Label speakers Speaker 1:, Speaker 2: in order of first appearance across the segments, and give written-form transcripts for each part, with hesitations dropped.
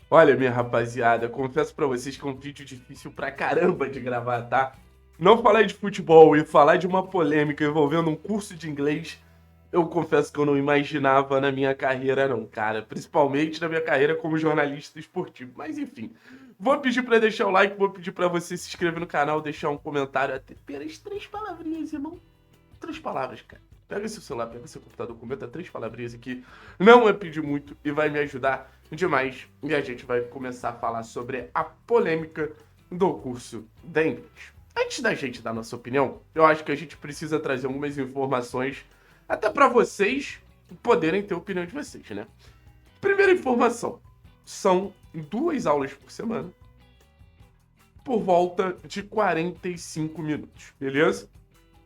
Speaker 1: Olha, minha rapaziada, confesso pra vocês que é um vídeo difícil pra caramba de gravar, tá? Não falar de futebol e falar de uma polêmica envolvendo um curso de inglês, eu confesso que eu não imaginava na minha carreira, não, cara. Principalmente na minha carreira como jornalista esportivo. Mas enfim, vou pedir pra deixar o like, vou pedir pra você se inscrever no canal, deixar um comentário, até apenas 3 palavrinhas, irmão. 3 palavras, cara. Pega seu celular, pega seu computador, comenta 3 palavrinhas aqui. Não é pedir muito e vai me ajudar demais. E a gente vai começar a falar sobre a polêmica do curso de inglês. Antes da gente dar nossa opinião, eu acho que a gente precisa trazer algumas informações até para vocês poderem ter a opinião de vocês, né? Primeira informação: são 2 aulas por semana, por volta de 45 minutos, beleza?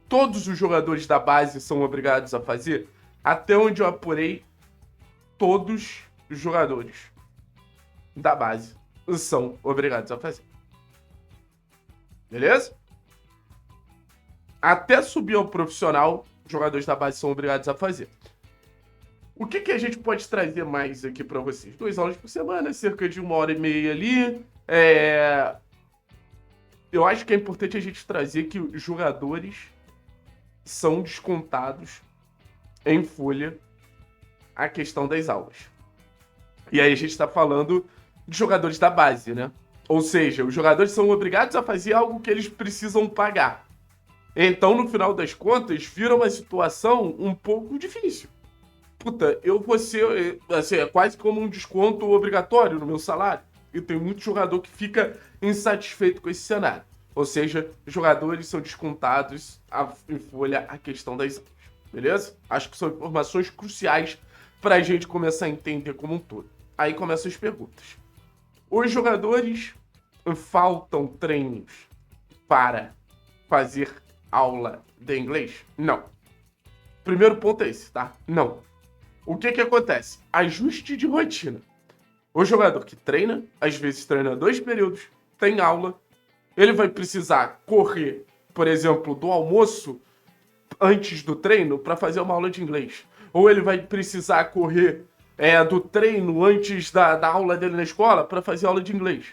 Speaker 1: Todos os jogadores da base são obrigados a fazer? Até onde eu apurei, todos os jogadores da base são obrigados a fazer. Beleza? Até subir ao profissional, os jogadores da base são obrigados a fazer. O que a gente pode trazer mais aqui para vocês? 2 aulas por semana, cerca de 1 hora e meia ali. Eu acho que é importante a gente trazer que os jogadores são descontados em folha a questão das aulas. E aí a gente está falando de jogadores da base, né? Ou seja, os jogadores são obrigados a fazer algo que eles precisam pagar. Então, no final das contas, vira uma situação um pouco difícil. Puta, eu vou ser, assim, é quase como um desconto obrigatório no meu salário. E tem muito jogador que fica insatisfeito com esse cenário. Ou seja, os jogadores são descontados em folha a questão das aulas. Beleza? Acho que são informações cruciais para a gente começar a entender como um todo. Aí começam as perguntas. Os jogadores faltam treinos para fazer aula de inglês? Não. Primeiro ponto é esse, tá? Não. O que acontece? Ajuste de rotina. O jogador que treina, às vezes treina 2 períodos, tem aula, ele vai precisar correr, por exemplo, do almoço antes do treino para fazer uma aula de inglês. Ou ele vai precisar correr do treino antes da aula dele na escola para fazer aula de inglês.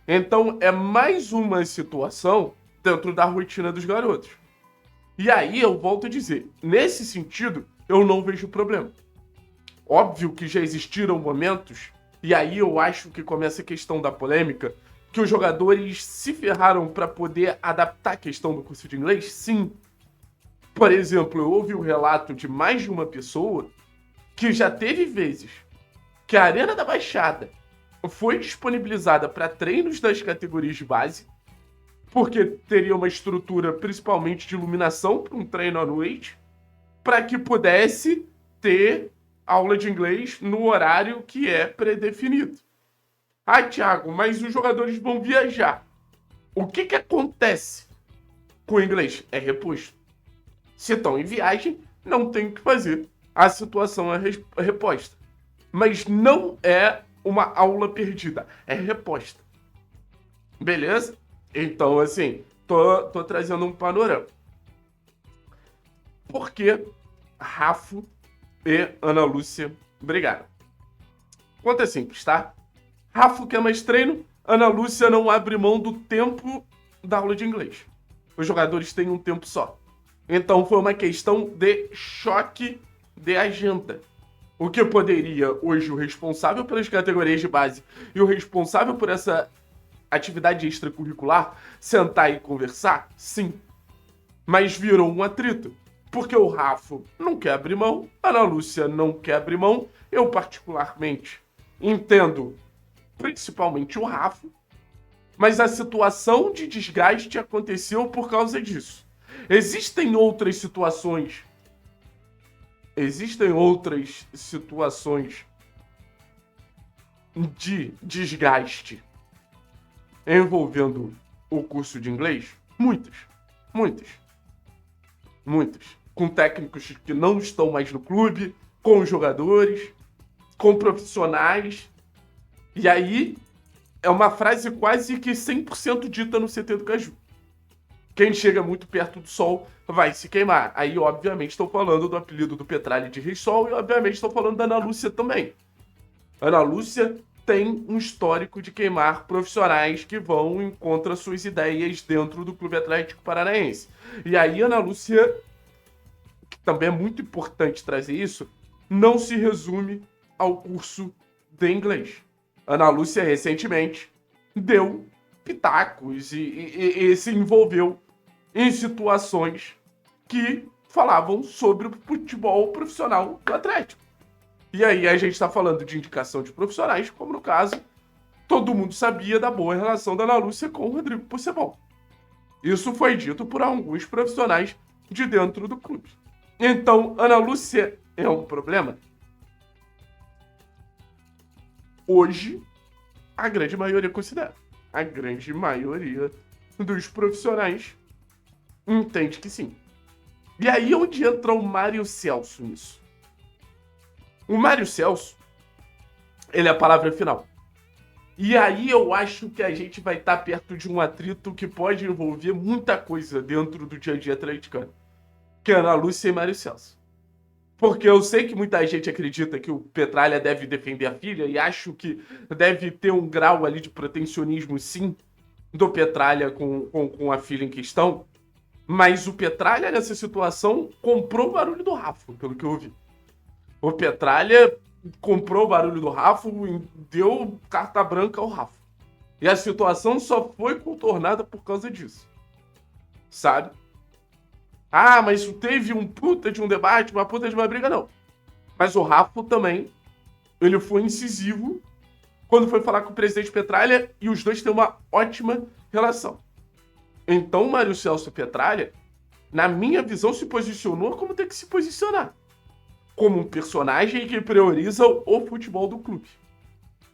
Speaker 1: Então é mais uma situação dentro da rotina dos garotos. E aí eu volto a dizer, nesse sentido, eu não vejo problema. Óbvio que já existiram momentos, e aí eu acho que começa a questão da polêmica, que os jogadores se ferraram para poder adaptar a questão do curso de inglês, sim. Por exemplo, eu ouvi o relato de mais de uma pessoa que já teve vezes que a Arena da Baixada foi disponibilizada para treinos das categorias de base, porque teria uma estrutura principalmente de iluminação para um treino à noite, para que pudesse ter aula de inglês no horário que é predefinido. Ah, Thiago, mas os jogadores vão viajar. O que acontece com o inglês? É reposto. Se estão em viagem, não tem o que fazer. A situação é reposta. Mas não é uma aula perdida, é reposta. Beleza? Então, assim, tô trazendo um panorama. Por que Rafo e Ana Lúcia brigaram? Conta simples, tá? Rafo quer mais treino, Ana Lúcia não abre mão do tempo da aula de inglês. Os jogadores têm um tempo só. Então foi uma questão de choque de agenda. O que poderia, hoje, o responsável pelas categorias de base e o responsável por essa atividade extracurricular sentar e conversar? Sim. Mas virou um atrito. Porque o Rafa não quer abrir mão, a Ana Lúcia não quer abrir mão. Eu, particularmente, entendo principalmente o Rafa, mas a situação de desgaste aconteceu por causa disso. Existem outras situações de desgaste envolvendo o curso de inglês? Muitas. Muitas. Muitas. Com técnicos que não estão mais no clube, com jogadores, com profissionais. E aí é uma frase quase que 100% dita no CT do Caju. Quem chega muito perto do sol vai se queimar. Aí, obviamente, estou falando do apelido do Petralha de Rei Sol e, obviamente, estou falando da Ana Lúcia também. Ana Lúcia tem um histórico de queimar profissionais que vão contra suas ideias dentro do Clube Atlético Paranaense. E aí, Ana Lúcia, que também é muito importante trazer isso, não se resume ao curso de inglês. Ana Lúcia, recentemente, deu pitacos e se envolveu em situações que falavam sobre o futebol profissional do Atlético. E aí a gente está falando de indicação de profissionais, como no caso, todo mundo sabia da boa relação da Ana Lúcia com o Rodrigo Possebon. Isso foi dito por alguns profissionais de dentro do clube. Então, Ana Lúcia é um problema? Hoje, a grande maioria considera. A grande maioria dos profissionais entende que sim. E aí onde entra o Mário Celso nisso? O Mário Celso, ele é a palavra final. E aí eu acho que a gente vai estar perto de um atrito que pode envolver muita coisa dentro do dia a dia atleticano, que é Ana Lúcia e Mário Celso. Porque eu sei que muita gente acredita que o Petralha deve defender a filha e acho que deve ter um grau ali de protecionismo, sim, do Petralha com a filha em questão. Mas o Petralha, nessa situação, comprou o barulho do Rafa, pelo que eu ouvi. O Petralha comprou o barulho do Rafa e deu carta branca ao Rafa. E a situação só foi contornada por causa disso. Sabe? Ah, mas teve um puta de um debate, uma puta de uma briga, não. Mas o Rafa também, ele foi incisivo quando foi falar com o presidente Petralha e os dois têm uma ótima relação. Então o Mário Celso Petralha, na minha visão, se posicionou como tem que se posicionar. Como um personagem que prioriza o futebol do clube.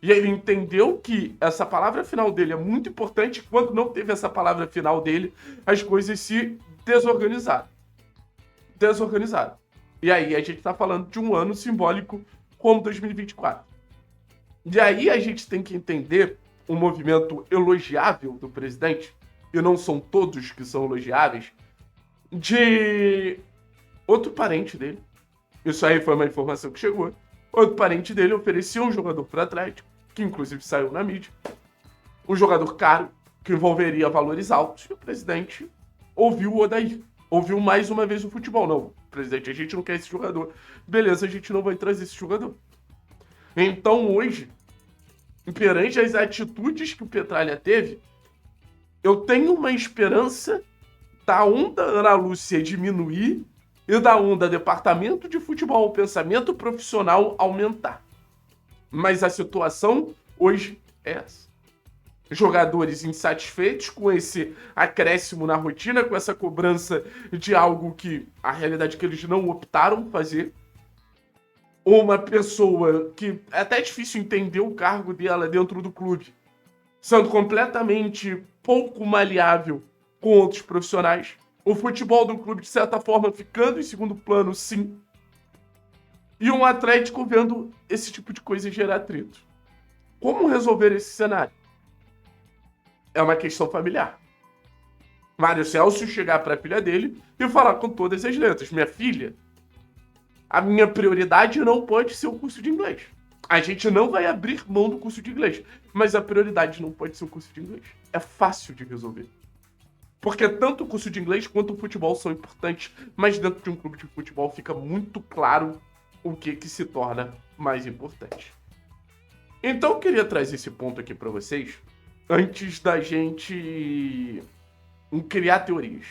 Speaker 1: E ele entendeu que essa palavra final dele é muito importante. Quando não teve essa palavra final dele, as coisas se desorganizaram. E aí a gente tá falando de um ano simbólico como 2024. E aí a gente tem que entender um movimento elogiável do presidente, e não são todos que são elogiáveis, de outro parente dele. Isso aí foi uma informação que chegou. Outro parente dele oferecia um jogador para o Atlético, que inclusive saiu na mídia. Um jogador caro, que envolveria valores altos, e o presidente ouviu o Odair. Ouviu mais uma vez o futebol. Não, presidente, a gente não quer esse jogador. Beleza, a gente não vai trazer esse jogador. Então hoje, perante as atitudes que o Petralha teve, eu tenho uma esperança da onda Ana Lúcia diminuir e da onda Departamento de Futebol, pensamento profissional aumentar. Mas a situação hoje é essa. Jogadores insatisfeitos com esse acréscimo na rotina, com essa cobrança de algo que a realidade é que eles não optaram fazer. Uma pessoa que é até difícil entender o cargo dela dentro do clube, sendo completamente pouco maleável com outros profissionais. O futebol do clube, de certa forma, ficando em segundo plano, sim. E um Atlético vendo esse tipo de coisa gerar atrito. Como resolver esse cenário? É uma questão familiar. Mário Celso chegar para a filha dele e falar com todas as letras: minha filha, a minha prioridade não pode ser o curso de inglês. A gente não vai abrir mão do curso de inglês, mas a prioridade não pode ser o curso de inglês. É fácil de resolver. Porque tanto o curso de inglês quanto o futebol são importantes, mas dentro de um clube de futebol fica muito claro o que se torna mais importante. Então eu queria trazer esse ponto aqui para vocês, antes da gente criar teorias.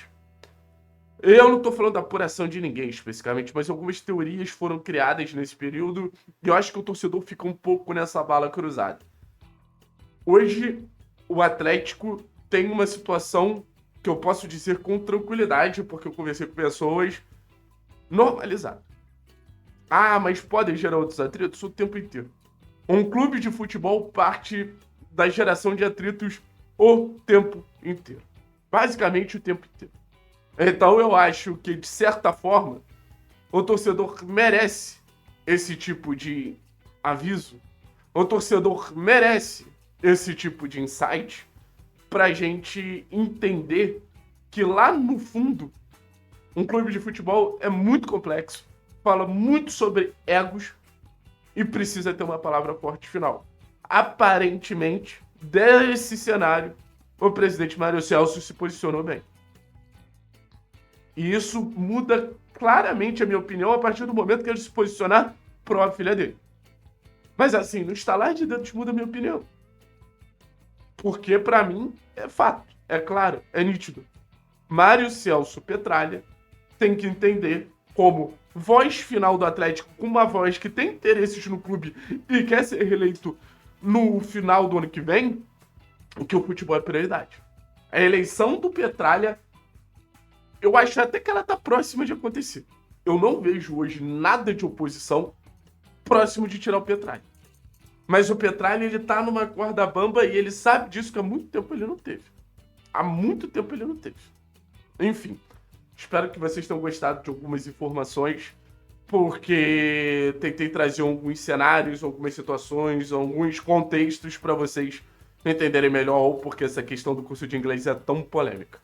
Speaker 1: Eu não estou falando da apuração de ninguém especificamente, mas algumas teorias foram criadas nesse período e eu acho que o torcedor fica um pouco nessa bala cruzada. Hoje, o Atlético tem uma situação que eu posso dizer com tranquilidade, porque eu conversei com pessoas, normalizada. Ah, mas podem gerar outros atritos o tempo inteiro. Um clube de futebol parte da geração de atritos o tempo inteiro. Basicamente o tempo inteiro. Então eu acho que, de certa forma, o torcedor merece esse tipo de aviso. O torcedor merece esse tipo de insight pra gente entender que lá no fundo, um clube de futebol é muito complexo, fala muito sobre egos e precisa ter uma palavra forte final. aparentemente, desse cenário, o presidente Mário Celso se posicionou bem. E isso muda claramente a minha opinião a partir do momento que ele se posicionar pró filha dele. Mas assim, no estalar de dedos muda a minha opinião. Porque pra mim é fato, é claro, é nítido. Mário Celso Petralha tem que entender como voz final do Atlético, com uma voz que tem interesses no clube e quer ser reeleito no final do ano que vem, que o futebol é prioridade. A eleição do Petralha, eu acho até que ela tá próxima de acontecer. Eu não vejo hoje nada de oposição próximo de tirar o Petralha. Mas o Petralha, ele tá numa corda bamba e ele sabe disso que há muito tempo ele não teve. Há muito tempo ele não teve. Enfim, espero que vocês tenham gostado de algumas informações, porque tentei trazer alguns cenários, algumas situações, alguns contextos para vocês entenderem melhor o porquê essa questão do curso de inglês é tão polêmica.